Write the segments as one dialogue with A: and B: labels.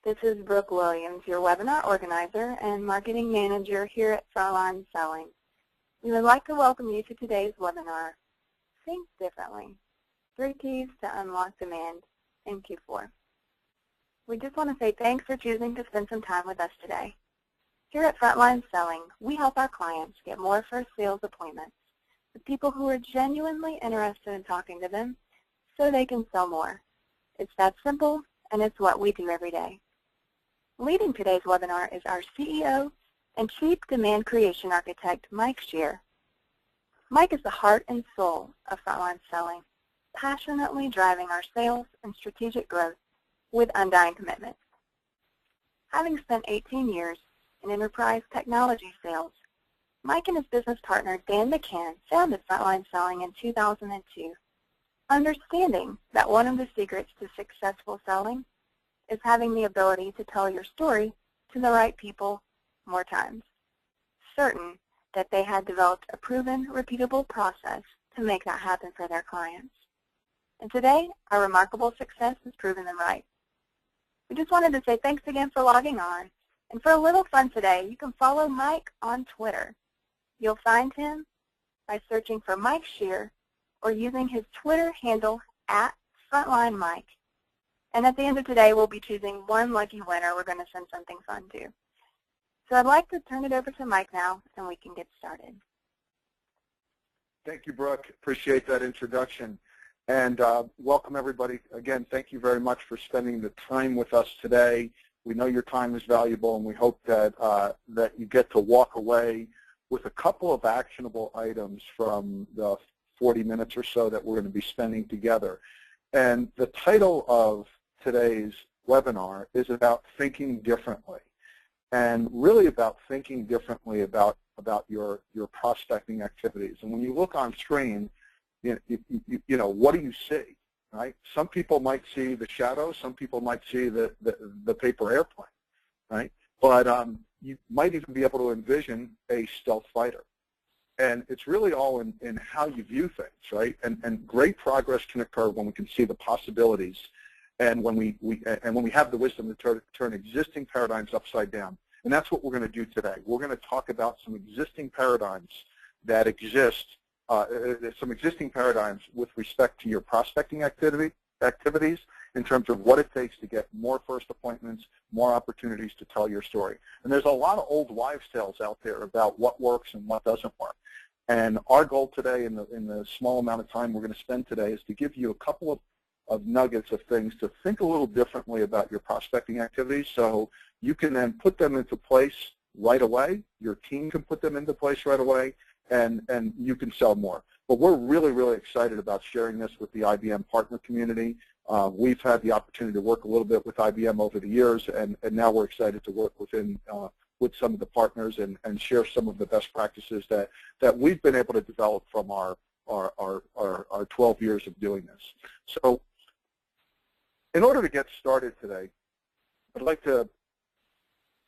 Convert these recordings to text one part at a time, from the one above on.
A: This is Brooke Williams, your webinar organizer and marketing manager here at FRONTLINE Selling. We would like to welcome you to today's webinar, Think Differently, 3 Keys to Unlock Demand in Q4. We just want to say thanks for choosing to spend some time with us today. Here at FRONTLINE Selling, we help our clients get more first sales appointments with people who are genuinely interested in talking to them so they can sell more. It's that simple, and it's what we do every day. Leading today's webinar is our CEO and Chief Demand Creation Architect, Mike Scher. Mike is the heart and soul of FRONTLINE Selling, passionately driving our sales and strategic growth with undying commitment. Having spent 18 years in enterprise technology sales, Mike and his business partner, Dan McCann, founded FRONTLINE Selling in 2002, understanding that one of the secrets to successful selling is having the ability to tell your story to the right people more times, certain that they had developed a proven, repeatable process to make that happen for their clients. And today, our remarkable success has proven them right. We just wanted to say thanks again for logging on. And for a little fun today, you can follow Mike on Twitter. You'll find him by searching for Mike Scher or using his Twitter handle @FrontlineMike. And at the end of today, we'll be choosing one lucky winner. We're going to send something fun to. So I'd like to turn it over to Mike now, and we can get started.
B: Thank you, Brooke. Appreciate that introduction. And welcome, everybody. Again, thank you very much for spending the time with us today. We know your time is valuable, and we hope that, that you get to walk away with a couple of actionable items from the 40 minutes or so that we're going to be spending together. And the title of today's webinar is about thinking differently, and really about thinking differently about your prospecting activities. And when you look on screen, you know, what do you see, right? Some people might see the shadow, some people might see the paper airplane, right? But you might even be able to envision a stealth fighter. And it's really all in how you view things, right? And great progress can occur when we can see the possibilities, and when we have the wisdom to turn existing paradigms upside down. And that's what we're going to do today. We're going to talk about some existing paradigms that exist, some existing paradigms with respect to your prospecting activities in terms of what it takes to get more first appointments, more opportunities to tell your story. And there's a lot of old wives' tales out there about what works and what doesn't work. And our goal today, in the small amount of time we're going to spend today, is to give you a couple of nuggets of things to think a little differently about your prospecting activities, so you can then put them into place right away. Your team can put them into place right away, and you can sell more. But we're really, really excited about sharing this with the IBM partner community. We've had the opportunity to work a little bit with IBM over the years, and now we're excited to work with some of the partners and share some of the best practices that we've been able to develop from our 12 years of doing this. So in order to get started today, I'd like to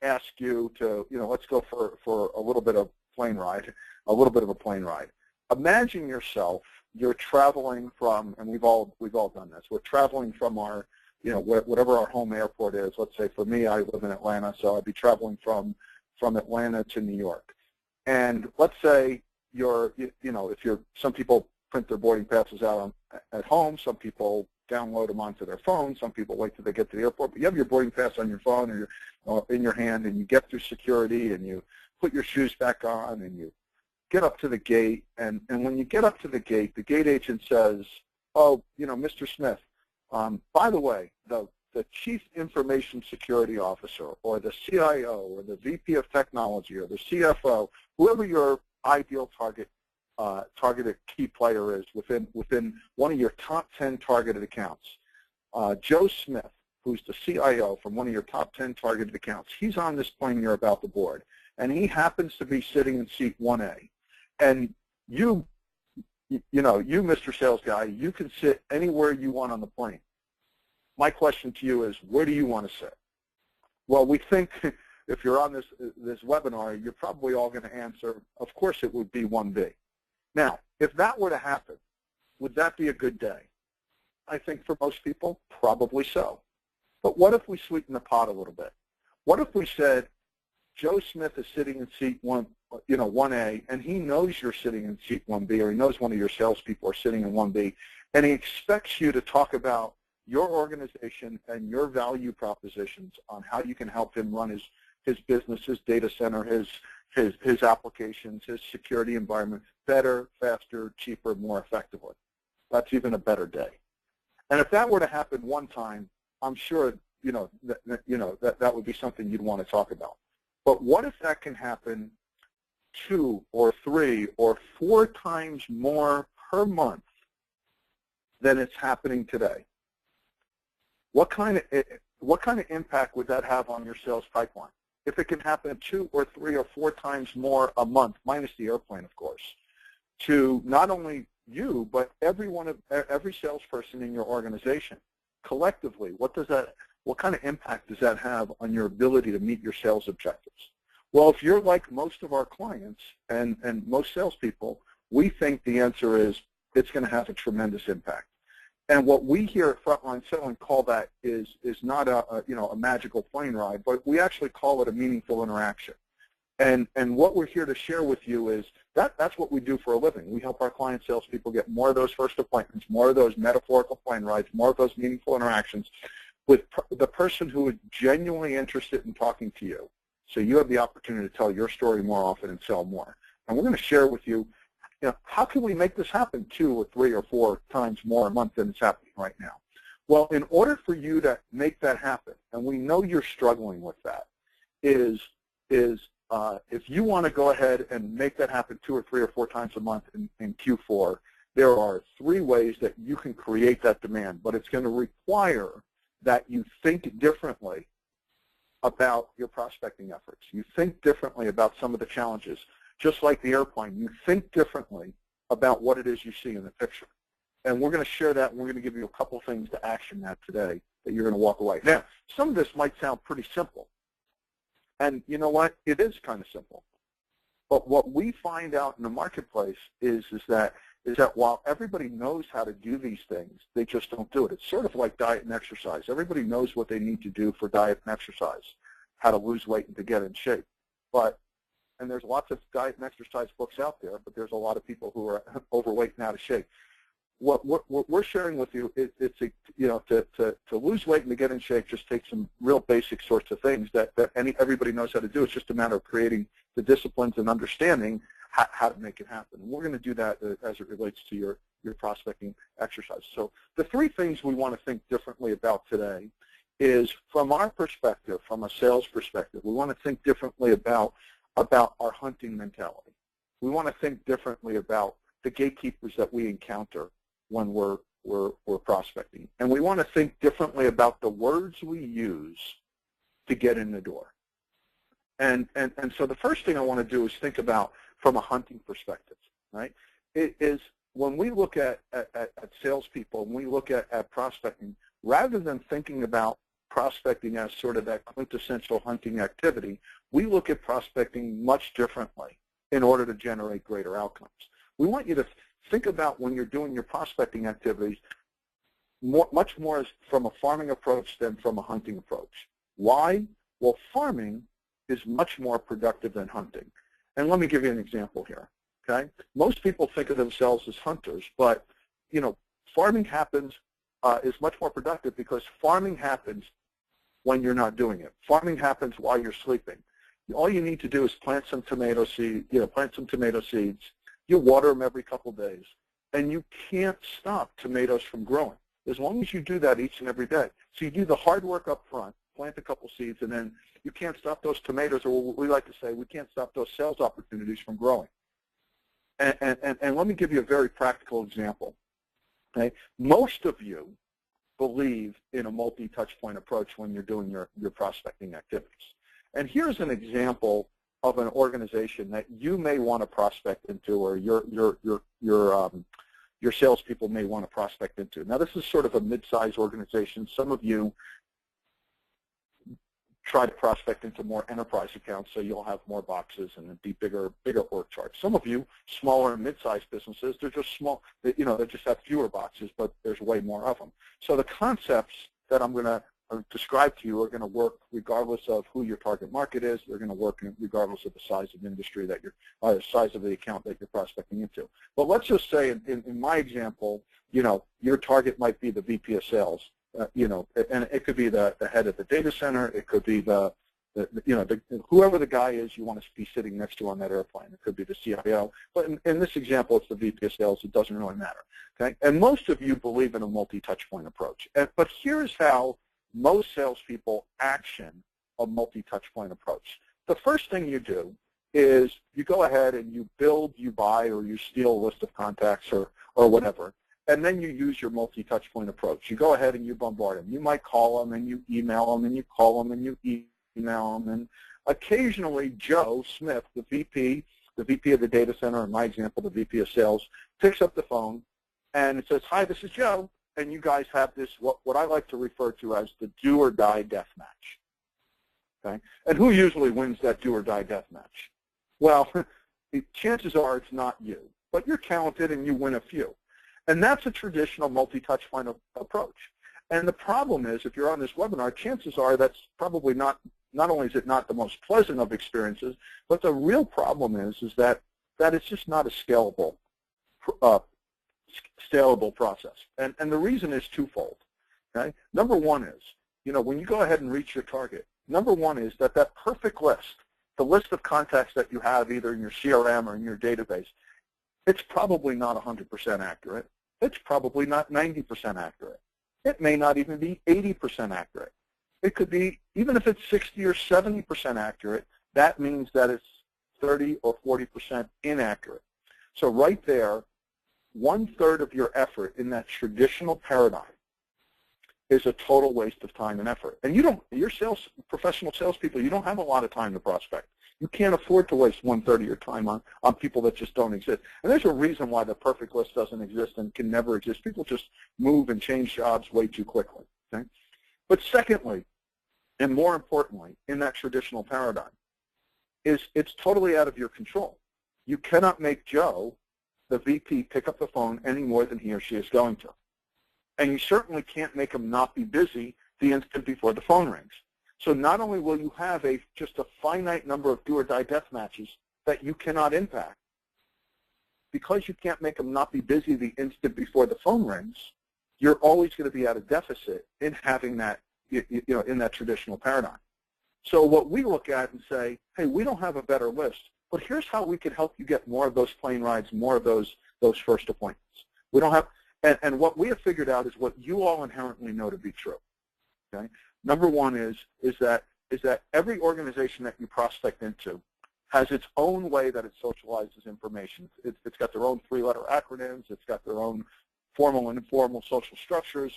B: ask you to, let's go for a little bit of plane ride, Imagine yourself, you're traveling from, and we've all done this, we're traveling from our, whatever our home airport is. Let's say for me, I live in Atlanta, so I'd be traveling from Atlanta to New York. And let's say some people print their boarding passes out at home, some people download them onto their phone, some people wait till they get to the airport, but you have your boarding pass on your phone or in your hand, and you get through security, and you put your shoes back on, and you get up to the gate, and when you get up to the gate agent says, oh, Mr. Smith, by the way, the Chief Information Security Officer, or the CIO, or the VP of Technology, or the CFO, whoever your ideal targeted key player is within one of your top 10 targeted accounts. Joe Smith, who's the CIO from one of your top 10 targeted accounts, he's on this plane you're about to board, and he happens to be sitting in seat 1A. And you, Mr. Sales Guy, you can sit anywhere you want on the plane. My question to you is, where do you want to sit? Well, we think if you're on this webinar, you're probably all going to answer, of course it would be 1B. Now, if that were to happen, would that be a good day? I think for most people, probably so. But what if we sweeten the pot a little bit? What if we said, Joe Smith is sitting in seat 1A, and he knows you're sitting in seat 1B, or he knows one of your salespeople are sitting in 1B, and he expects you to talk about your organization and your value propositions on how you can help him run his business, his data center, his applications, his security environment better, faster, cheaper, more effectively. That's even a better day. And if that were to happen one time, I'm sure that would be something you'd want to talk about. But what if that can happen 2 or 3 or 4 times more per month than it's happening today? What kind of impact would that have on your sales pipeline? If it can happen 2 or 3 or 4 times more a month, minus the airplane, of course, to not only you but every salesperson in your organization collectively, what kind of impact does that have on your ability to meet your sales objectives? Well, if you're like most of our clients and most salespeople, we think the answer is it's going to have a tremendous impact. And what we here at Frontline Selling call that is not a magical plane ride, but we actually call it a meaningful interaction. And what we're here to share with you is that's what we do for a living. We help our client salespeople get more of those first appointments, more of those metaphorical plane rides, more of those meaningful interactions with the person who is genuinely interested in talking to you. So you have the opportunity to tell your story more often and sell more. And we're going to share with you, how can we make this happen 2 or 3 or 4 times more a month than it's happening right now? Well, in order for you to make that happen, and we know you're struggling with that, is if you want to go ahead and make that happen 2 or 3 or 4 times a month in Q4, there are 3 ways that you can create that demand, but it's going to require that you think differently about your prospecting efforts. You think differently about some of the challenges. Just like the airplane, you think differently about what it is you see in the picture. And we're going to share that, and we're going to give you a couple things to action that today that you're going to walk away. Now, some of this might sound pretty simple. And you know what? It is kind of simple. But what we find out in the marketplace is that while everybody knows how to do these things, they just don't do it. It's sort of like diet and exercise. Everybody knows what they need to do for diet and exercise, how to lose weight and to get in shape. And there's lots of diet and exercise books out there, but there's a lot of people who are overweight and out of shape. What we're sharing with you is to lose weight and to get in shape just takes some real basic sorts of things that everybody knows how to do. It's just a matter of creating the disciplines and understanding how to make it happen. And we're going to do that as it relates to your prospecting exercise. So the 3 things we want to think differently about today is, from our perspective, from a sales perspective, we want to think differently about our hunting mentality. We want to think differently about the gatekeepers that we encounter when we're prospecting. And we want to think differently about the words we use to get in the door. And so the first thing I want to do is think about from a hunting perspective, right? It is when we look at salespeople, when we look at prospecting, rather than thinking about prospecting as sort of that quintessential hunting activity, we look at prospecting much differently in order to generate greater outcomes. We want you to think about, when you're doing your prospecting activities, much more from a farming approach than from a hunting approach. Why? Well, farming is much more productive than hunting. And let me give you an example here, okay? Most people think of themselves as hunters, but, farming is much more productive because farming happens when you're not doing it. Farming happens while you're sleeping. All you need to do is plant some tomato seeds. You water them every couple of days, and you can't stop tomatoes from growing as long as you do that each and every day. So you do the hard work up front, plant a couple seeds, and then you can't stop those tomatoes, or what we like to say, we can't stop those sales opportunities from growing. And let me give you a very practical example. Okay? Most of you believe in a multi-touch point approach when you're doing your prospecting activities. And here's an example of an organization that you may want to prospect into, or your salespeople may want to prospect into. Now, this is sort of a mid-sized organization. Some of you try to prospect into more enterprise accounts, so you'll have more boxes and be bigger org charts. Some of you, smaller and mid-sized businesses, they're just small. They just have fewer boxes, but there's way more of them. So the concepts that I'm going to described to you are going to work regardless of who your target market is. They're going to work regardless of the size of industry that you're, size of the account that you're prospecting into. But let's just say, in my example, your target might be the VP of sales, and it could be the head of the data center. It could be whoever the guy is you want to be sitting next to on that airplane. It could be the CIO. But in this example, it's the VP of sales. It doesn't really matter. Okay? And most of you believe in a multi-touch point approach. But here's how most salespeople action a multi-touch point approach. The first thing you do is you go ahead and you build, you buy, or you steal a list of contacts or whatever, and then you use your multi-touch point approach. You go ahead and you bombard them. You might call them and you email them and you call them and you email them, and occasionally Joe Smith, the VP of the data center, in my example, the VP of sales, picks up the phone and it says, "Hi, this is Joe," and you guys have this, what I like to refer to as the do or die death match. Okay? And who usually wins that do or die death match? Well, chances are it's not you, but you're talented and you win a few. And that's a traditional multi-touch point approach. And the problem is, if you're on this webinar, chances are that's probably not only is it not the most pleasant of experiences, but the real problem is that it's just not a scalable process. And the reason is twofold. Okay? Number one is, when you go ahead and reach your target, number one is that perfect list, the list of contacts that you have either in your CRM or in your database, it's probably not 100% accurate. It's probably not 90% accurate. It may not even be 80% accurate. It could be, even if it's 60 or 70% accurate, that means that it's 30 or 40% inaccurate. So right there, 1/3 of your effort in that traditional paradigm is a total waste of time and effort. And you're professional salespeople, you don't have a lot of time to prospect. You can't afford to waste 1/3 of your time on people that just don't exist. And there's a reason why the perfect list doesn't exist and can never exist. People just move and change jobs way too quickly. Okay? But secondly, and more importantly, in that traditional paradigm, it's totally out of your control. You cannot make Joe, the VP, pick up the phone any more than he or she is going to. And you certainly can't make him not be busy the instant before the phone rings. So not only will you have just a finite number of do or die death matches that you cannot impact, because you can't make him not be busy the instant before the phone rings, you're always going to be at a deficit in having that, in that traditional paradigm. So what we look at and say, hey, we don't have a better list, but here's how we can help you get more of those plane rides, more of those first appointments. We don't have, and what we have figured out is what you all inherently know to be true. Okay? Number one is that every organization that you prospect into has its own way that it socializes information. It's got their own 3-letter acronyms. It's got their own formal and informal social structures.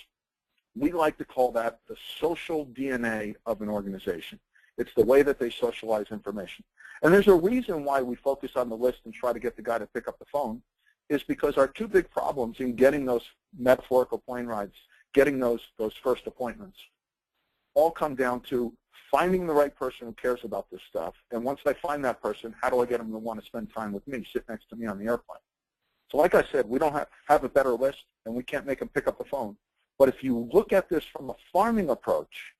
B: We like to call that the social DNA of an organization. It's the way that they socialize information. And there's a reason why we focus on the list and try to get the guy to pick up the phone, is because our two big problems in getting those metaphorical plane rides, getting those first appointments, all come down to finding the right person who cares about this stuff. And once I find that person, how do I get them to want to spend time with me, sit next to me on the airplane? So like I said, we don't have a better list, and we can't make them pick up the phone. But if you look at this from a farming approach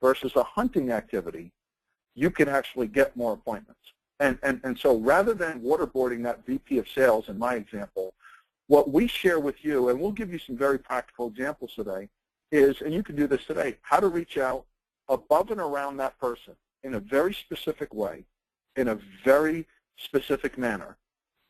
B: versus a hunting activity, you can actually get more appointments. And so rather than waterboarding that VP of sales, in my example, what we share with you, and we'll give you some very practical examples today, is, and you can do this today, how to reach out above and around that person in a very specific way, in a very specific manner,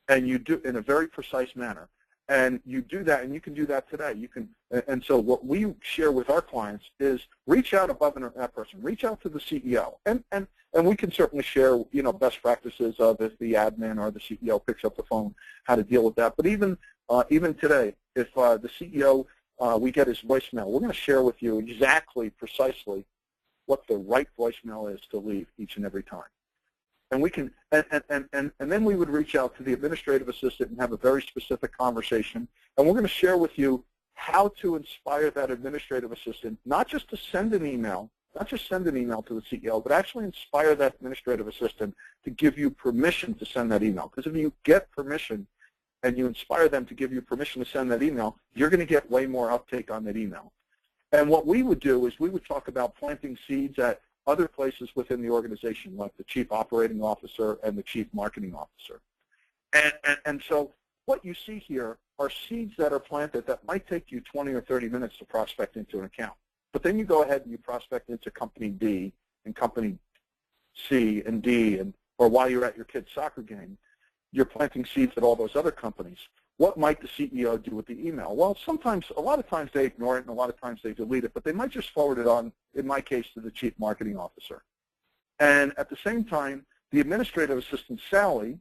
B: and you do in a very precise manner. And you do that, and you can do that today. You can, and so what we share with our clients is reach out above and that person, reach out to the CEO, and we can certainly share, best practices of if the admin or the CEO picks up the phone, how to deal with that. But even today, if the CEO, we get his voicemail, we're going to share with you exactly, precisely, what the right voicemail is to leave each and every time. And we can, and then we would reach out to the administrative assistant and have a very specific conversation. And we're going to share with you how to inspire that administrative assistant, not just to send an email, not just send an email to the CEO, but actually inspire that administrative assistant to give you permission to send that email. Because if you get permission and you inspire them to give you permission to send that email, you're going to get way more uptake on that email. And what we would do is we would talk about planting seeds at other places within the organization, like the chief operating officer and the chief marketing officer. And so what you see here are seeds that are planted that might take you 20 or 30 minutes to prospect into an account. But then you go ahead and you prospect into company B and company C and D, or while you're at your kid's soccer game, you're planting seeds at all those other companies. What might the CEO do with the email? Well, a lot of times they ignore it, and a lot of times they delete it, but they might just forward it on, in my case, to the chief marketing officer. And at the same time, the administrative assistant, Sally,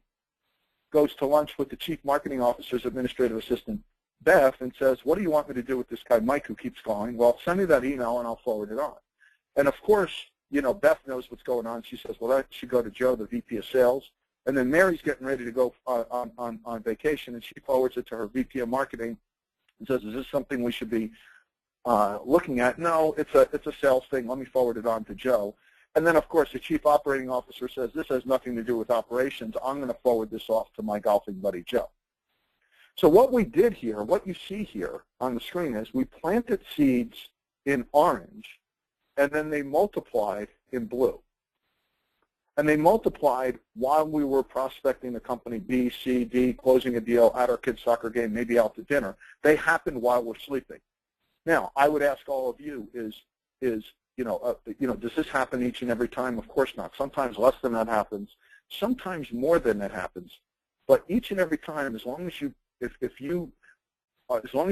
B: goes to lunch with the chief marketing officer's administrative assistant, Beth, and says, what do you want me to do with this guy, Mike, who keeps calling? Well, send me that email, and I'll forward it on. And, of course, you know, Beth knows what's going on. She says, well, that should go to Joe, the VP of sales. And then Mary's getting ready to go on vacation, and she forwards it to her VP of marketing and says, is this something we should be looking at? No, it's a sales thing. Let me forward it on to Joe. And then, of course, the chief operating officer says, this has nothing to do with operations. I'm going to forward this off to my golfing buddy, Joe. So what we did here, what you see here on the screen is we planted seeds in orange, and then they multiplied in blue. And they multiplied while we were prospecting the company B, C, D, closing a deal at our kids' soccer game, maybe out to dinner. They happened while we're sleeping. Now, I would ask all of you, does this happen each and every time? Of course not. Sometimes less than that happens. Sometimes more than that happens. But each and every time, as long as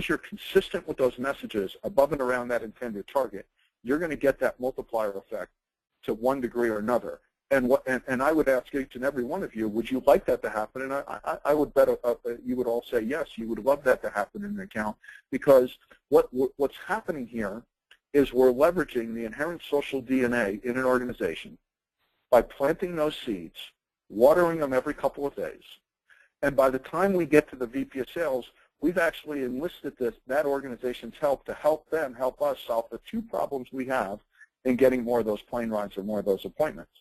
B: you're consistent with those messages above and around that intended target, you're going to get that multiplier effect to one degree or another. And I would ask each and every one of you, would you like that to happen? And I would bet you would all say yes, you would love that to happen in an account, because what's happening here is we're leveraging the inherent social DNA in an organization by planting those seeds, watering them every couple of days. And by the time we get to the VP of sales, we've actually enlisted that organization's help to help them help us solve the two problems we have in getting more of those plane rides or more of those appointments.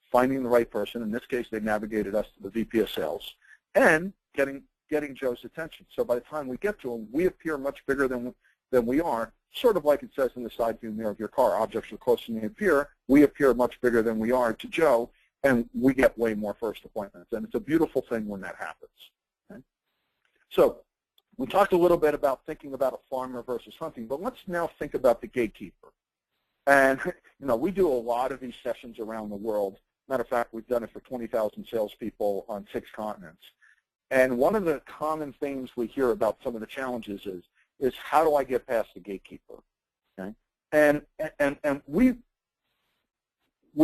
B: Finding the right person. In this case, they navigated us to the VP of sales, and getting Joe's attention. So by the time we get to him, we appear much bigger than we are, sort of like it says in the side view mirror of your car. Objects are closer than they appear. We appear much bigger than we are to Joe, and we get way more first appointments. And it's a beautiful thing when that happens. Okay? So we talked a little bit about thinking about a farmer versus hunting, but let's now think about the gatekeeper. And we do a lot of these sessions around the world. Matter of fact, we've done it for 20,000 salespeople on 6 continents. And one of the common things we hear about some of the challenges is how do I get past the gatekeeper? Okay? And we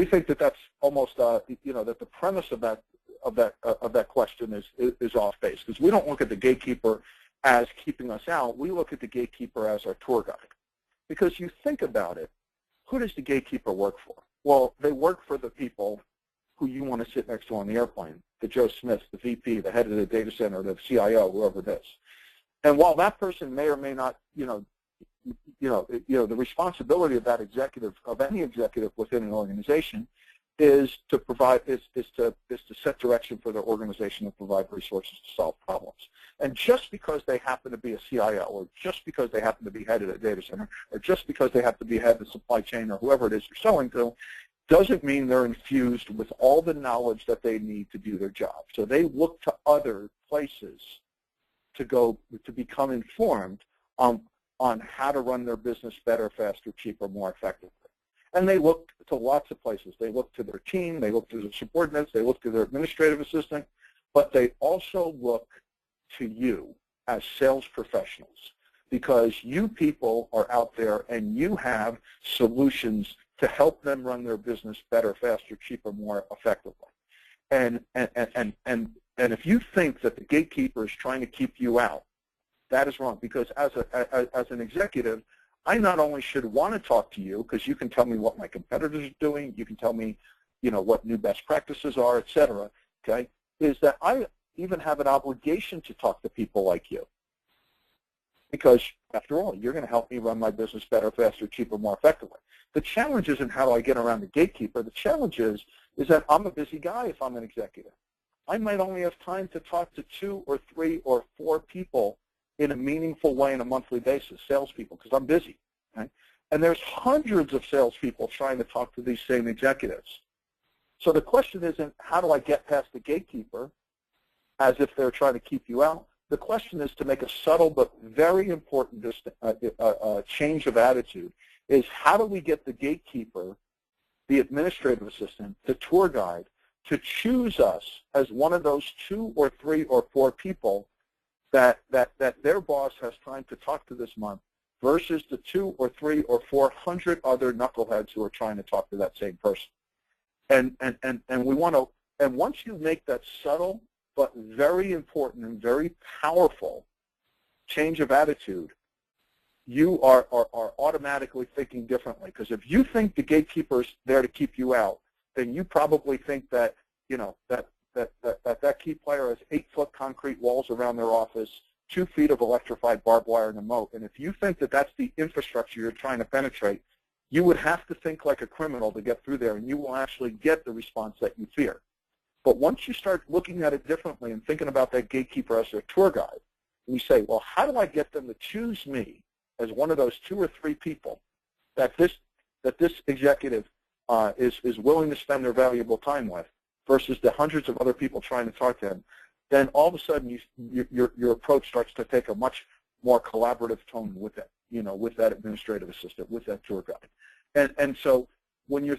B: think that that's almost that the premise of that question is off base, because we don't look at the gatekeeper as keeping us out. We look at the gatekeeper as our tour guide. Because you think about it, who does the gatekeeper work for? Well, they work for the people who you want to sit next to on the airplane, the Joe Smiths, the VP, the head of the data center, the CIO, whoever it is. And while that person may or may not, the responsibility of that executive, of any executive within an organization, is to provide, is to set direction for their organization and provide resources to solve problems. And just because they happen to be a CIO, or just because they happen to be head of the data center, or just because they have to be head of the supply chain, or whoever it is you're selling to, doesn't mean they're infused with all the knowledge that they need to do their job. So they look to other places to become informed on how to run their business better, faster, cheaper, more effectively. And they look to lots of places. They look to their team, they look to their subordinates, they look to their administrative assistant, but they also look to you as sales professionals, because you people are out there and you have solutions to help them run their business better, faster, cheaper, more effectively. And if you think that the gatekeeper is trying to keep you out, that is wrong, because as an executive, I not only should want to talk to you, because you can tell me what my competitors are doing, you can tell me, what new best practices are, et cetera, okay, is that I even have an obligation to talk to people like you. Because, after all, you're going to help me run my business better, faster, cheaper, more effectively. The challenge isn't how do I get around the gatekeeper. The challenge is that I'm a busy guy if I'm an executive. I might only have time to talk to 2 or 3 or 4 people in a meaningful way on a monthly basis, salespeople, because I'm busy. Okay? And there's hundreds of salespeople trying to talk to these same executives. So the question isn't, how do I get past the gatekeeper, as if they're trying to keep you out. The question is to make a subtle but very important change of attitude, is how do we get the gatekeeper, the administrative assistant, the tour guide, to choose us as one of those 2 or 3 or 4 people that their boss has time to talk to this month, versus the 2 or 3 or 400 other knuckleheads who are trying to talk to that same person. And we want to, and once you make that subtle but very important and very powerful change of attitude, you are automatically thinking differently. Because if you think the gatekeeper's there to keep you out, then you probably think that, you know, that key player has 8-foot concrete walls around their office, 2 feet of electrified barbed wire and a moat. And if you think that that's the infrastructure you're trying to penetrate, you would have to think like a criminal to get through there, and you will actually get the response that you fear. But once you start looking at it differently and thinking about that gatekeeper as their tour guide, and you say, well, how do I get them to choose me as one of those 2 or 3 people that this executive is willing to spend their valuable time with, versus the hundreds of other people trying to talk to him, then all of a sudden your approach starts to take a much more collaborative tone with it, you know, with that administrative assistant, with that tour guide. And so when you're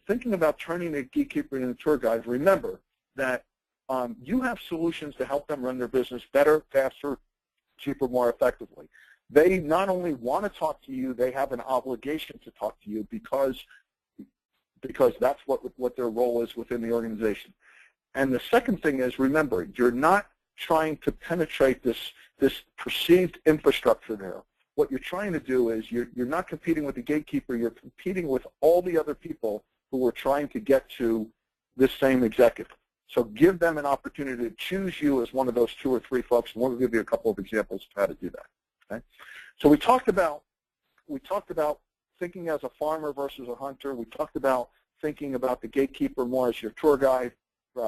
B: thinking about turning a gatekeeper into a tour guide, remember that you have solutions to help them run their business better, faster, cheaper, more effectively. They not only want to talk to you, they have an obligation to talk to you because that's what their role is within the organization. And the second thing is, remember, you're not trying to penetrate this perceived infrastructure there. What you're trying to do is you're not competing with the gatekeeper, you're competing with all the other people who are trying to get to this same executive. So give them an opportunity to choose you as one of those 2 or 3 folks, and we'll give you a couple of examples of how to do that. Okay? So we talked about thinking as a farmer versus a hunter. We talked about thinking about the gatekeeper more as your tour guide,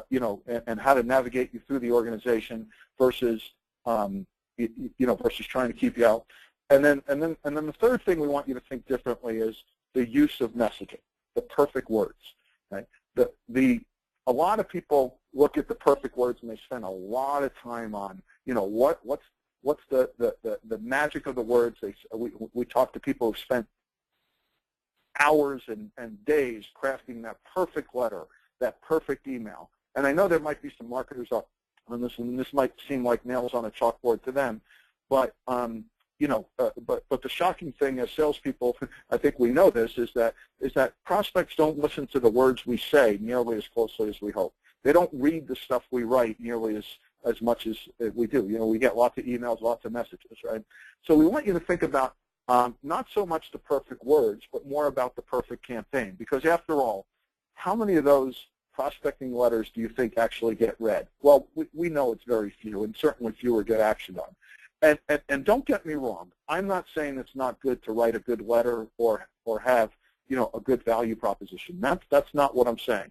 B: you know, and how to navigate you through the organization versus versus trying to keep you out. And then the third thing we want you to think differently is the use of messaging, the perfect words. Right? A lot of people look at the perfect words and they spend a lot of time on, you know, what's the magic of the words. We talk to people who've spent hours and days crafting that perfect letter, that perfect email. And I know there might be some marketers up on this, and this might seem like nails on a chalkboard to them, but but the shocking thing as salespeople, I think we know this, is that prospects don't listen to the words we say nearly as closely as we hope. They don't read the stuff we write nearly as much as we do. You know, we get lots of emails, lots of messages, right? So we want you to think about not so much the perfect words, but more about the perfect campaign. Because after all, how many of those prospecting letters do you think actually get read? Well, we know it's very few, and certainly fewer get actioned on. And don't get me wrong, I'm not saying it's not good to write a good letter or have, you know, a good value proposition. That's not what I'm saying.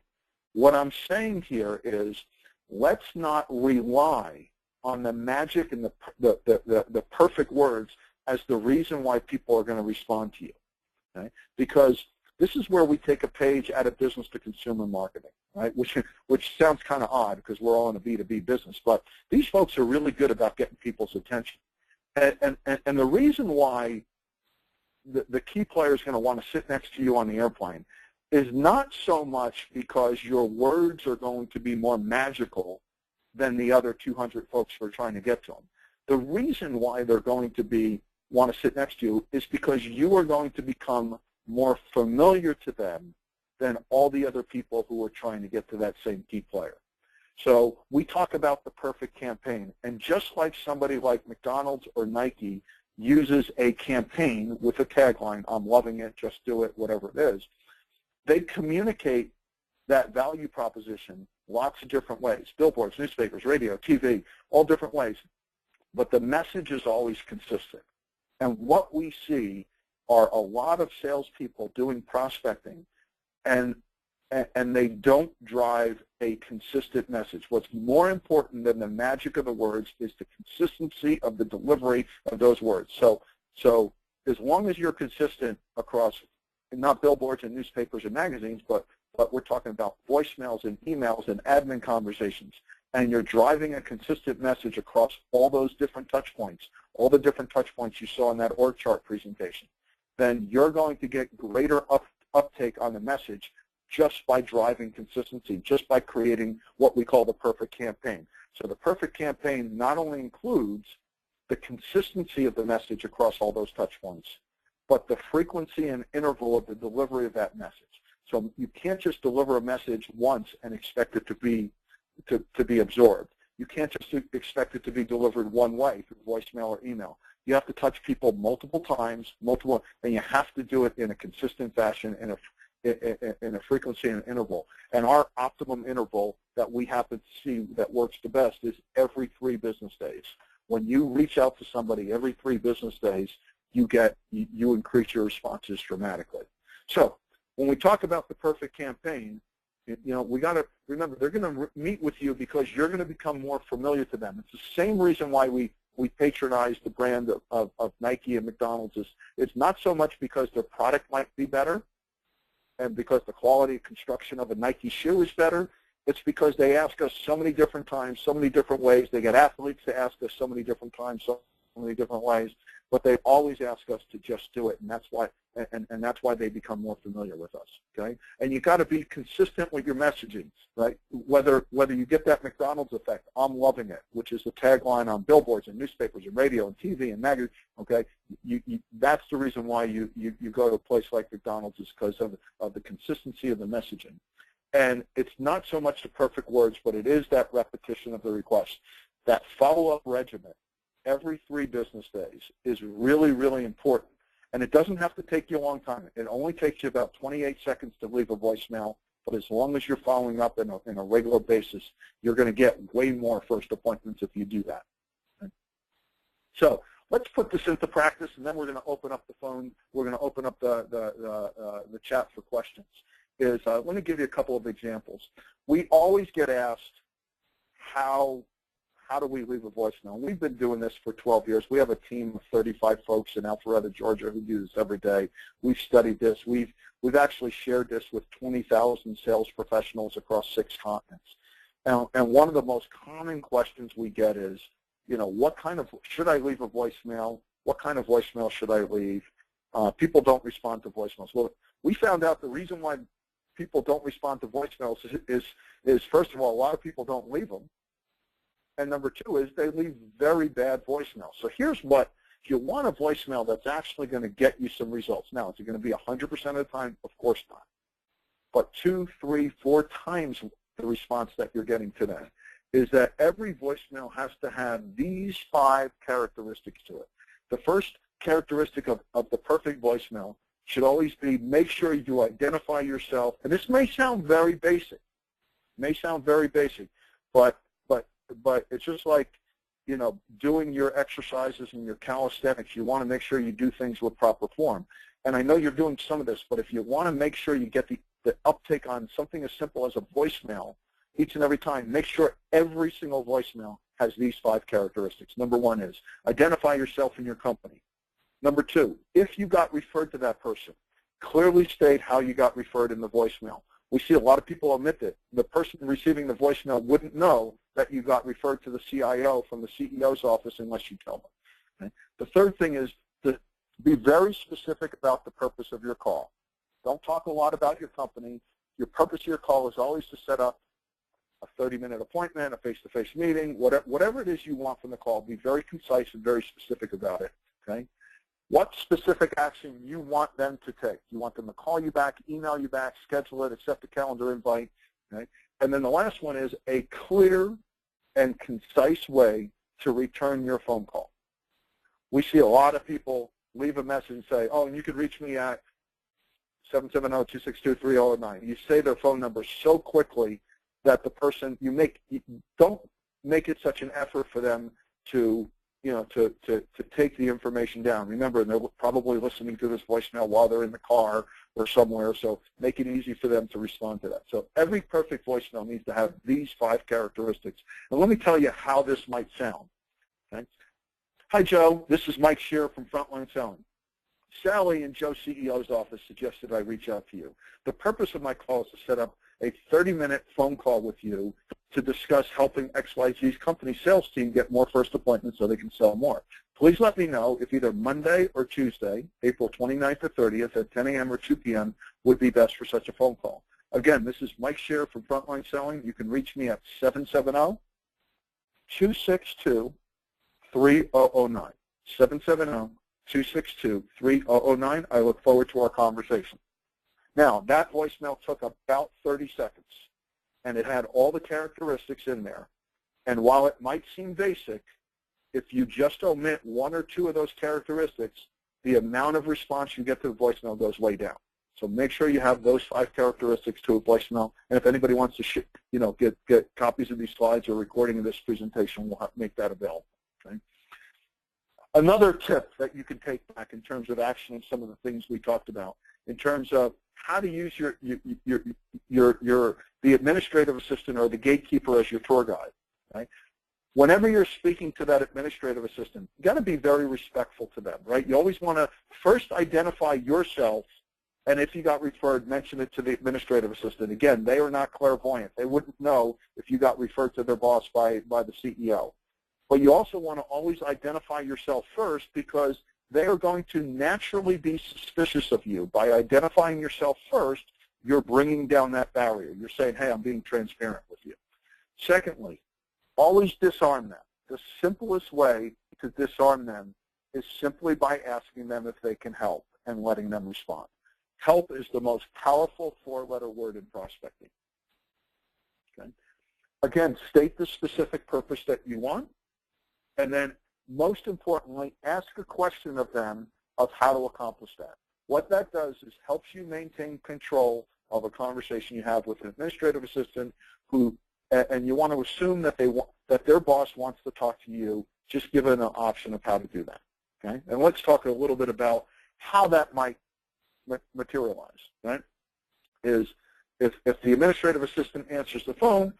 B: What I'm saying here is, let's not rely on the magic and the perfect words as the reason why people are going to respond to you. Okay? Because this is where we take a page out of business to consumer marketing, right? Which sounds kind of odd because we're all in a B2B business, but these folks are really good about getting people's attention. And the reason why the key player is going to want to sit next to you on the airplane is not so much because your words are going to be more magical than the other 200 folks who are trying to get to them. The reason why they're going to want to sit next to you is because you are going to become more familiar to them than all the other people who are trying to get to that same key player. So we talk about the perfect campaign, and just like somebody like McDonald's or Nike uses a campaign with a tagline, I'm loving it, just do it, whatever it is, they communicate that value proposition lots of different ways, billboards, newspapers, radio, TV, all different ways. But the message is always consistent. And what we see are a lot of salespeople doing prospecting, and they don't drive a consistent message. What's more important than the magic of the words is the consistency of the delivery of those words. So as long as you're consistent across not billboards and newspapers and magazines, but we're talking about voicemails and emails and admin conversations, and you're driving a consistent message across all those different touch points, all the different touch points you saw in that org chart presentation, then you're going to get greater uptake on the message just by driving consistency, just by creating what we call the perfect campaign. So the perfect campaign not only includes the consistency of the message across all those touch points, but the frequency and interval of the delivery of that message. So you can't just deliver a message once and expect it to be absorbed. You can't just expect it to be delivered one way through voicemail or email. You have to touch people multiple times, and you have to do it in a consistent fashion, in a frequency and interval. And our optimum interval that we happen to see that works the best is every 3 business days. When you reach out to somebody every 3 business days, you increase your responses dramatically. So when we talk about the perfect campaign, we got to remember they're going to meet with you because you're going to become more familiar to them. It's the same reason why we patronize the brand of Nike and McDonald's. It's not so much because their product might be better and because the quality of construction of a Nike shoe is better. It's because they ask us so many different times, so many different ways. They get athletes to ask us so many different times, so many different ways, but they always ask us to just do it, and that's why that's why they become more familiar with us. Okay, and you got to be consistent with your messaging, right? Whether you get that McDonald's effect, I'm loving it, which is the tagline on billboards and newspapers and radio and TV and magazines. Okay, that's the reason why you go to a place like McDonald's is because of the consistency of the messaging. And it's not so much the perfect words, but it is that repetition of the request. That follow-up regimen every 3 business days is really, really important. And it doesn't have to take you a long time. It only takes you about 28 seconds to leave a voicemail, but as long as you're following up in a regular basis, you're going to get way more first appointments if you do that. Okay? So let's put this into practice, and then we're going to open up the phone. We're going to open up the chat for questions. Let me give you a couple of examples. We always get asked, how do we leave a voicemail? We've been doing this for 12 years. We have a team of 35 folks in Alpharetta, Georgia, who do this every day. We've studied this. We've actually shared this with 20,000 sales professionals across 6 continents. And one of the most common questions we get is, should I leave a voicemail? What kind of voicemail should I leave? People don't respond to voicemails. Well, we found out the reason why people don't respond to voicemails is first of all, a lot of people don't leave them. And number 2 is they leave very bad voicemails. So here's what, if you want a voicemail that's actually going to get you some results. Now, is it going to be 100% of the time? Of course not. But 2, 3, 4 times the response that you're getting today is that every voicemail has to have these 5 characteristics to it. The first characteristic of the perfect voicemail should always be, make sure you identify yourself. And this may sound very basic. But it's just like, doing your exercises and your calisthenics. You want to make sure you do things with proper form. And I know you're doing some of this, but if you want to make sure you get the uptake on something as simple as a voicemail each and every time, make sure every single voicemail has these 5 characteristics. Number 1 is identify yourself and your company. Number 2, if you got referred to that person, clearly state how you got referred in the voicemail. We see a lot of people omit it. The person receiving the voicemail wouldn't know that you got referred to the CIO from the CEO's office unless you tell them. Okay? The third thing is to be very specific about the purpose of your call. Don't talk a lot about your company. Your purpose of your call is always to set up a 30-minute appointment, a face-to-face meeting, whatever it is you want from the call. Be very concise and very specific about it. Okay? What specific action you want them to take. You want them to call you back, email you back, schedule it, accept a calendar invite. Okay? And then the last one is a clear and concise way to return your phone call. We see a lot of people leave a message and say, oh, and you can reach me at 770-262-3009. You say their phone number so quickly that the person, don't make it such an effort for them to take the information down. Remember, they're probably listening to this voicemail while they're in the car or somewhere, so make it easy for them to respond to that. So every perfect voicemail needs to have these 5 characteristics. And let me tell you how this might sound. Okay? Hi, Joe. This is Mike Scher from Frontline Selling. Sally in Joe's CEO's office suggested I reach out to you. The purpose of my call is to set up a 30-minute phone call with you to discuss helping XYZ's company sales team get more first appointments so they can sell more. Please let me know if either Monday or Tuesday, April 29th or 30th at 10 a.m. or 2 p.m. would be best for such a phone call. Again, this is Mike Scher from Frontline Selling. You can reach me at 770-262-3009. 770-262-3009. I look forward to our conversation. Now, that voicemail took about 30 seconds, and it had all the characteristics in there. And while it might seem basic, if you just omit one or two of those characteristics, the amount of response you get to the voicemail goes way down. So make sure you have those 5 characteristics to a voicemail. And if anybody wants to get copies of these slides or recording of this presentation, we'll make that available. Okay? Another tip that you can take back in terms of action and some of the things we talked about, in terms of how to use the administrative assistant or the gatekeeper as your tour guide. Right? Whenever you're speaking to that administrative assistant, you've got to be very respectful to them. Right? You always want to first identify yourself, and if you got referred, mention it to the administrative assistant. Again, they are not clairvoyant. They wouldn't know if you got referred to their boss by the CEO. But you also want to always identify yourself first, because they are going to naturally be suspicious of you. By identifying yourself first, you're bringing down that barrier. You're saying, hey, I'm being transparent with you. Secondly, always disarm them. The simplest way to disarm them is simply by asking them if they can help and letting them respond. Help is the most powerful 4-letter word in prospecting. Okay? Again, state the specific purpose that you want, and then most importantly, ask a question of them of how to accomplish that. What that does is helps you maintain control of a conversation you have with an administrative assistant and you want to assume that their boss wants to talk to you, just give it an option of how to do that. Okay? And let's talk a little bit about how that might materialize. Right? Is if the administrative assistant answers the phone,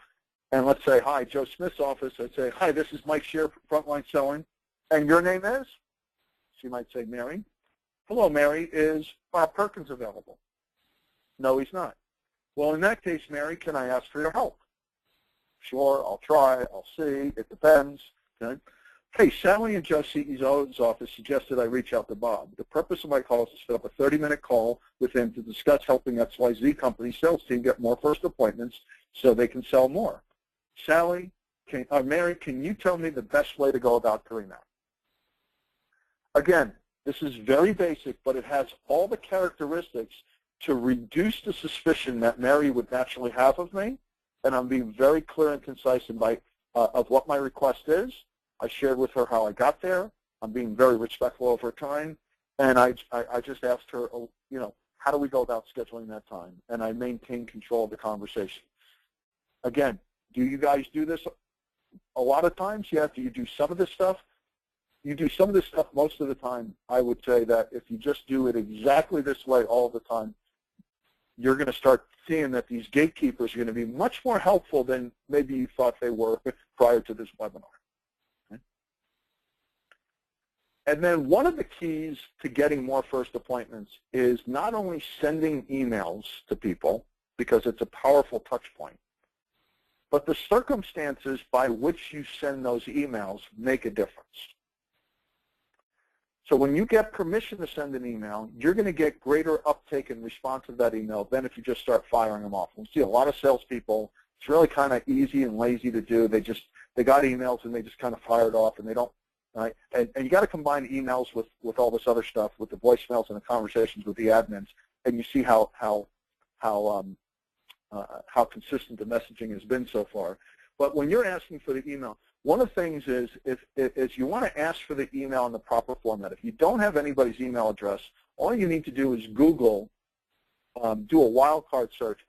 B: and let's say, hi, Joe Smith's office, I'd say, hi, this is Mike Scher from Frontline Selling, and your name is? She might say, Mary. Hello, Mary, is Bob Perkins available? No, he's not. Well, in that case, Mary, can I ask for your help? Sure, I'll try, I'll see, it depends. Okay? Hey, Sally in Joe CEO's office suggested I reach out to Bob. The purpose of my call is to set up a 30-minute call with him to discuss helping XYZ company sales team get more first appointments so they can sell more. Sally, Mary, can you tell me the best way to go about doing that? Again, this is very basic, but it has all the characteristics to reduce the suspicion that Mary would naturally have of me, and I'm being very clear and concise of what my request is. I shared with her how I got there. I'm being very respectful of her time, and I just asked her, how do we go about scheduling that time? And I maintain control of the conversation. Again, do you guys do this a lot of times? Yeah. Do you do some of this stuff? You do some of this stuff most of the time. I would say that if you just do it exactly this way all the time, you're going to start seeing that these gatekeepers are going to be much more helpful than maybe you thought they were prior to this webinar. Okay? And then one of the keys to getting more first appointments is not only sending emails to people, because it's a powerful touch point, but the circumstances by which you send those emails make a difference. So when you get permission to send an email, you're going to get greater uptake and response of that email than if you just start firing them off. We see a lot of salespeople, it's really kind of easy and lazy to do. They got emails and they just kind of fire it off, and they don't, right? And you got to combine emails with all this other stuff, with the voicemails and the conversations with the admins, and you see how consistent the messaging has been so far. But when you're asking for the email, one of the things is you want to ask for the email in the proper format. If you don't have anybody's email address, all you need to do is Google, do a wildcard search,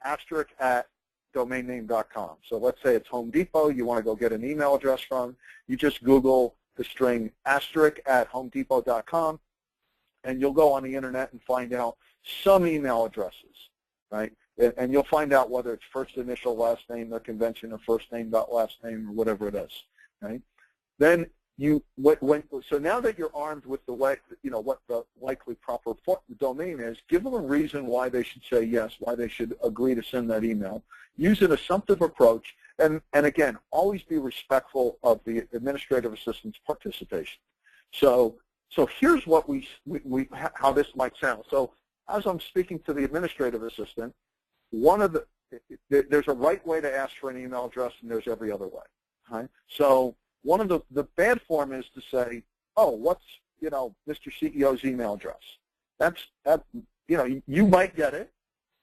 B: *@domainname.com. So let's say it's Home Depot, you want to go get an email address from, you just Google the string *@homedepot.com, and you'll go on the internet and find out some email addresses, right? And you'll find out whether it's first initial, last name, their convention, or first name, last name, or whatever it is. Right? Then so now that you're armed with what the likely proper domain is, give them a reason why they should say yes, why they should agree to send that email. Use an assumptive approach, and again, always be respectful of the administrative assistant's participation. So here's what how this might sound. So as I'm speaking to the administrative assistant, there's a right way to ask for an email address, and there's every other way. Right? So one of the bad form is to say, oh, what's Mr. CEO's email address? You might get it,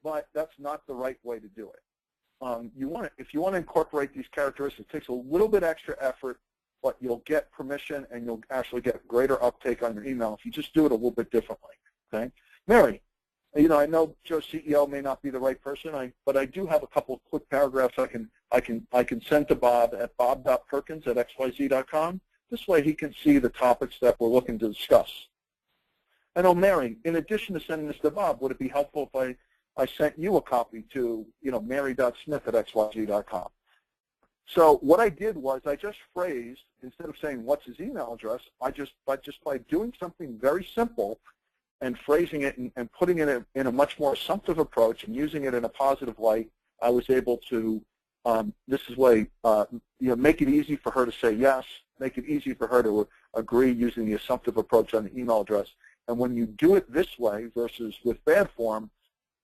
B: but that's not the right way to do it. If you want to incorporate these characteristics, it takes a little bit extra effort, but you'll get permission and you'll actually get greater uptake on your email if you just do it a little bit differently. Okay, Mary, I know Joe CEO may not be the right person, but I do have a couple of quick paragraphs I can send to Bob at bob.perkins@xyz.com. This way he can see the topics that we're looking to discuss. And Mary, in addition to sending this to Bob, would it be helpful if I sent you a copy to mary.smith@xyz.com? So what I did was I just phrased, instead of saying what's his email address, by doing something very simple and phrasing it and putting it in a much more assumptive approach and using it in a positive light, I was able to, make it easy for her to say yes, make it easy for her to agree using the assumptive approach on the email address. And when you do it this way versus with bad form,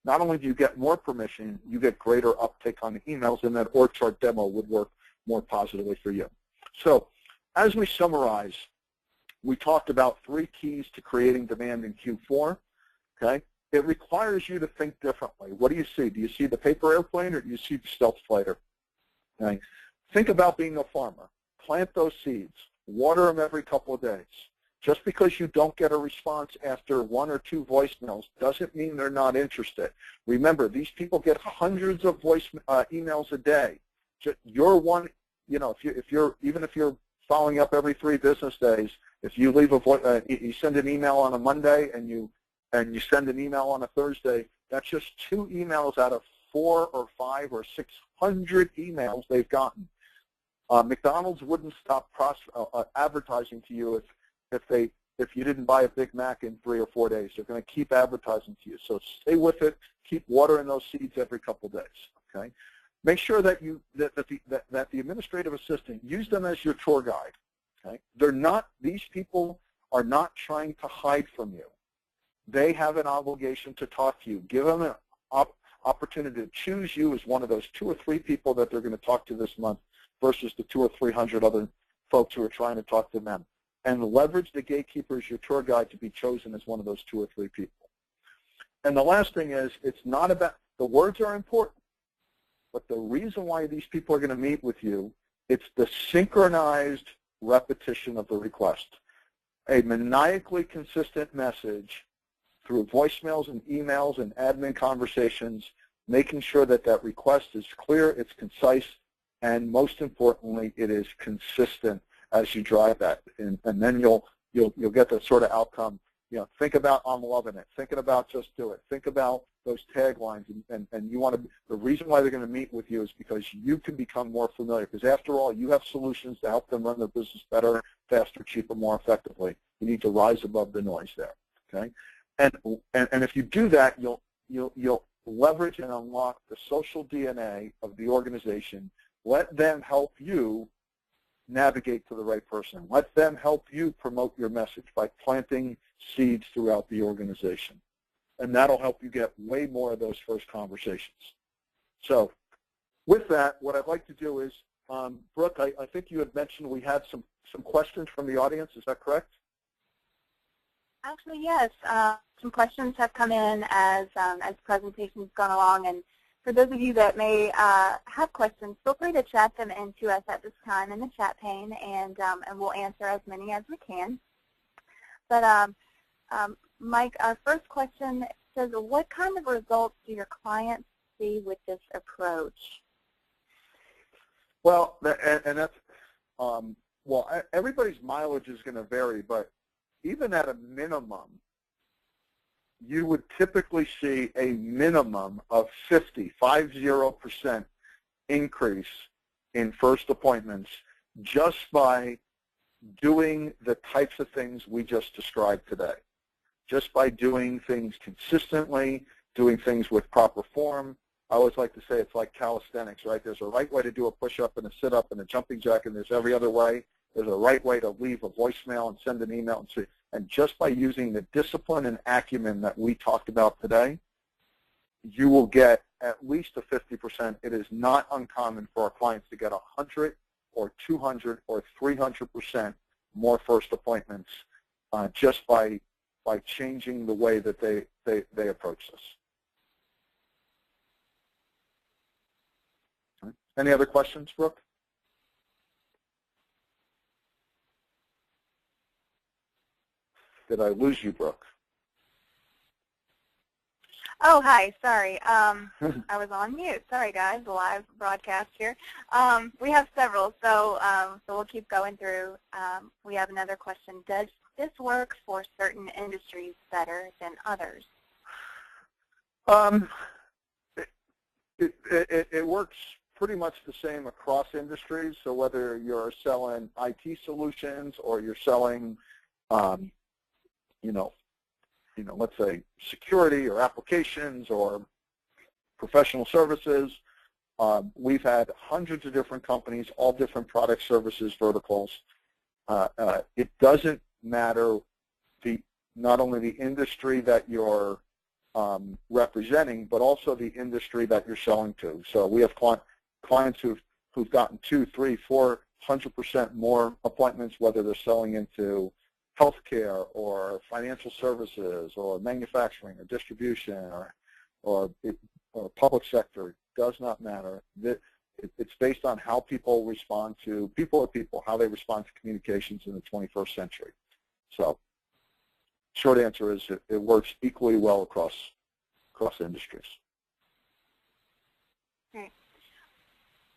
B: not only do you get more permission, you get greater uptake on the emails, and that org chart demo would work more positively for you. So as we summarize, we talked about 3 keys to creating demand in Q4. Okay? It requires you to think differently. What do you see? Do you see the paper airplane, or do you see the stealth fighter? Okay? Think about being a farmer. Plant those seeds. Water them every couple of days. Just because you don't get a response after 1 or 2 voicemails doesn't mean they're not interested. Remember, these people get hundreds of emails a day. You're one, even if you're following up every 3 business days, if you leave you send an email on a Monday and you send an email on a Thursday, that's just 2 emails out of 4 or 5 or 600 emails they've gotten. McDonald's wouldn't stop advertising to you if you didn't buy a Big Mac in 3 or 4 days. They're going to keep advertising to you. So stay with it. Keep watering those seeds every couple of days. Okay. Make sure that the administrative assistant, use them as your tour guide. Okay. These people are not trying to hide from you. They have an obligation to talk to you. Give them an opportunity to choose you as one of those 2 or 3 people that they're going to talk to this month versus the 200 or 300 other folks who are trying to talk to them. And leverage the gatekeeper as your tour guide to be chosen as one of those 2 or 3 people. And the last thing is, it's not about, the words are important, but the reason why these people are going to meet with you, it's the synchronized repetition of the request. A maniacally consistent message through voicemails and emails and admin conversations, making sure that that request is clear, it's concise, and most importantly, it is consistent as you drive that, and then you'll get the sort of outcome. Think about I'm loving it. Thinking about just do it. Think about those taglines, and you want to. The reason why they're going to meet with you is because you can become more familiar. Because after all, you have solutions to help them run their business better, faster, cheaper, more effectively. You need to rise above the noise there. Okay, and if you do that, you'll leverage and unlock the social DNA of the organization. Let them help you navigate to the right person. Let them help you promote your message by planting seeds throughout the organization. And that'll help you get way more of those first conversations. So with that, what I'd like to do is, Brooke, I think you had mentioned we had some questions from the audience. Is that correct?
A: Actually, yes. Some questions have come in as presentation's gone along, and for those of you that may have questions, feel free to chat them into us at this time in the chat pane, and we'll answer as many as we can. But Mike, our first question says, what kind of results do your clients see with this approach?
B: Well, and that's, everybody's mileage is going to vary, but even at a minimum, you would typically see a minimum of 50% increase in first appointments just by doing the types of things we just described today. just by doing things consistently, doing things with proper form. I always like to say it's like calisthenics, right? There's a right way to do a push-up and a sit-up and a jumping jack, and there's every other way. There's a right way to leave a voicemail and send an email. And just by using the discipline and acumen that we talked about today, you will get at least a 50%. It is not uncommon for our clients to get 100 or 200 or 300% more first appointments just by changing the way that they approach this. Any other questions, Brooke? Did I lose you, Brooke?
A: Oh, hi. Sorry. I was on mute. Sorry, guys. Live broadcast here. We have several, so we'll keep going through. We have another question. Does this work for certain industries better than others?
B: It works pretty much the same across industries. So whether you're selling IT solutions or you're selling, let's say security or applications or professional services, we've had hundreds of different companies, all different product services verticals. It doesn't matter not only the industry that you're representing, but also the industry that you're selling to. So we have clients who've gotten 200, 300, 400% more appointments, whether they're selling into healthcare or financial services or manufacturing or distribution or public sector. Does not matter. It's based on how people respond to people, how they respond to communications in the 21st century. So short answer is it works equally well across industries.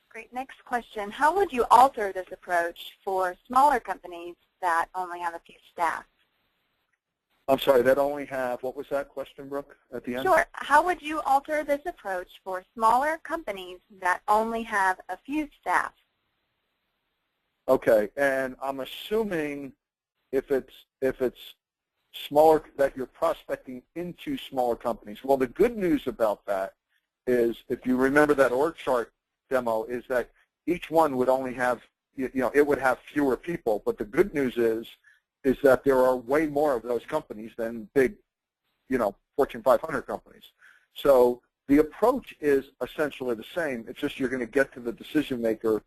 A: Great. Next question. How would you alter this approach for smaller companies that only have a few staff?
B: I'm sorry, that only have, what was that question, Brooke, at the end?
A: Sure. How would you alter this approach for smaller companies that only have a few staff?
B: Okay, and I'm assuming if it's smaller, that you're prospecting into smaller companies. Well, the good news about that is, if you remember that org chart demo, is that each one would only have, it would have fewer people. But the good news is that there are way more of those companies than big, Fortune 500 companies. So the approach is essentially the same. It's just you're going to get to the decision maker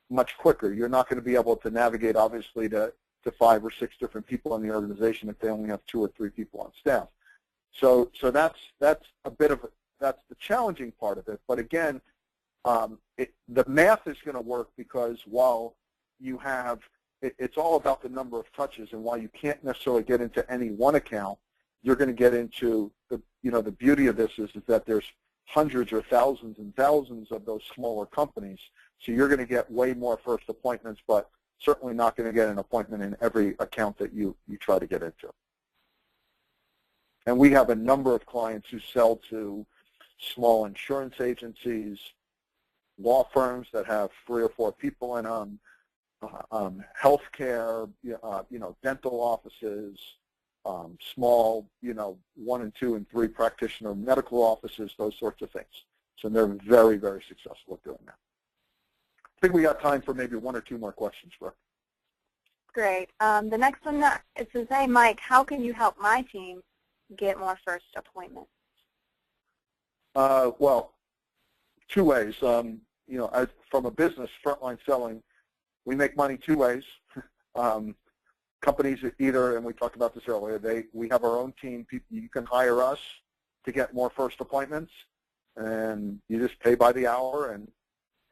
B: much quicker. You're not going to be able to navigate, obviously, to 5 or 6 different people in the organization if they only have 2 or 3 people on staff. So that's a bit of that's the challenging part of it. But again, the math is going to work, because while you have, it's all about the number of touches, and while you can't necessarily get into any one account, you're going to get into the beauty of this is that there's hundreds or thousands and thousands of those smaller companies. So you're going to get way more first appointments, but certainly not going to get an appointment in every account that you try to get into. And we have a number of clients who sell to small insurance agencies, law firms that have 3 or 4 people in them, healthcare, dental offices, small, 1 and 2 and 3 practitioner medical offices, those sorts of things. So they're very, very successful at doing that. I think we got time for maybe 1 or 2 more questions, Brooke.
A: Great. The next one, it says, hey, Mike, how can you help my team get more first appointments?
B: Well, 2 ways. From a business, frontline selling, we make money 2 ways. Companies either, and we talked about this earlier, we have our own team. You can hire us to get more first appointments, and you just pay by the hour, and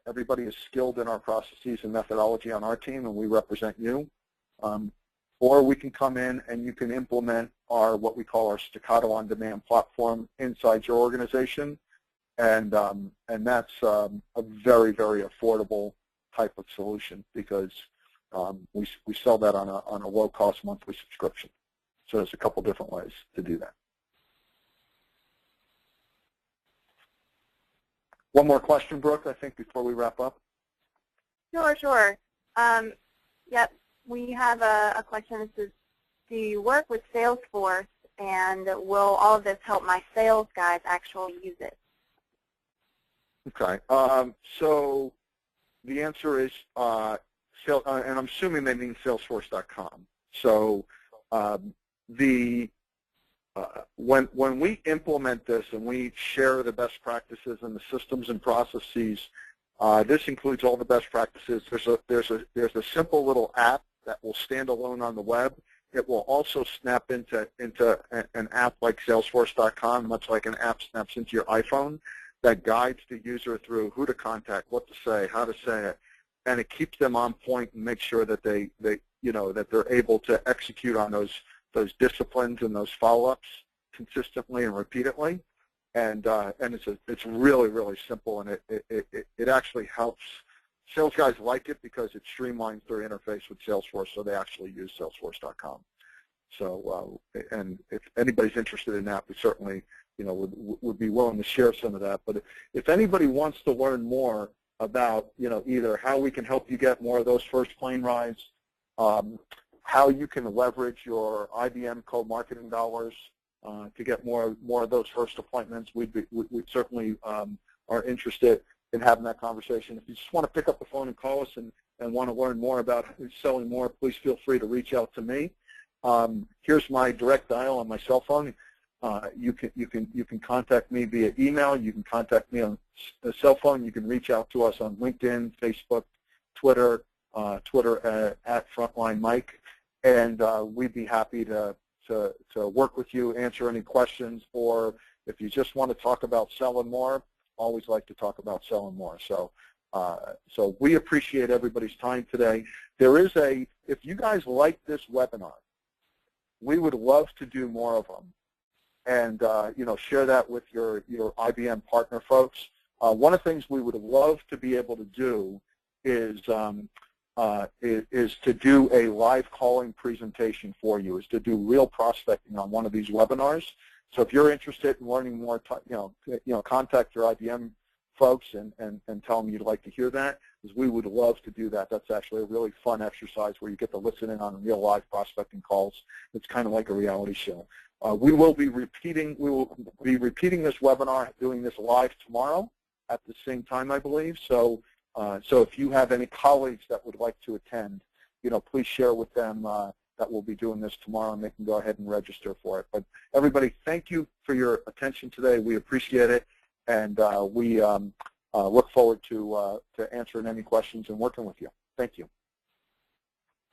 B: everybody is skilled in our processes and methodology on our team, and we represent you. Or we can come in and you can implement what we call our Staccato on-demand platform inside your organization, and that's a very, very affordable type of solution, because we sell that on a low-cost monthly subscription. So there's a couple different ways to do that. One more question, Brooke, I think, before we wrap up.
A: Sure. Yep, we have a question that says, do you work with Salesforce and will all of this help my sales guys actually use it?
B: Okay. So the answer is, and I'm assuming they mean Salesforce.com. So when we implement this and we share the best practices and the systems and processes, this includes all the best practices. There's a simple little app that will stand alone on the web. It will also snap into an app like Salesforce.com, much like an app snaps into your iPhone, that guides the user through who to contact, what to say, how to say it, and it keeps them on point and makes sure that that they're able to execute on those disciplines and those follow-ups consistently and repeatedly. And it's really, really simple, and it actually helps. Sales guys like it because it streamlines their interface with Salesforce, so they actually use Salesforce.com. So, and if anybody's interested in that, we certainly, would be willing to share some of that. But if anybody wants to learn more about, either how we can help you get more of those first plane rides, how you can leverage your IBM co-marketing dollars to get more of those first appointments, we certainly are interested in having that conversation. If you just want to pick up the phone and call us and want to learn more about selling more, please feel free to reach out to me. Here's my direct dial on my cell phone. You can contact me via email. You can contact me on a cell phone. You can reach out to us on LinkedIn, Facebook, Twitter, at Frontline Mike, and we'd be happy to work with you, answer any questions, or if you just want to talk about selling more, always like to talk about selling more. So we appreciate everybody's time today. If you guys like this webinar, we would love to do more of them, and share that with your IBM partner folks. One of the things we would love to be able to do is to do a live calling presentation for you, is to do real prospecting on one of these webinars. So if you're interested in learning more, contact your IBM folks and tell them you'd like to hear that, because we would love to do that. That's actually a really fun exercise where you get to listen in on real live prospecting calls. It's kind of like a reality show. We will be repeating this webinar, doing this live tomorrow at the same time, I believe. So if you have any colleagues that would like to attend, please share with them that we'll be doing this tomorrow, and they can go ahead and register for it. But everybody, thank you for your attention today. We appreciate it, and we look forward to answering any questions and working with you. Thank you.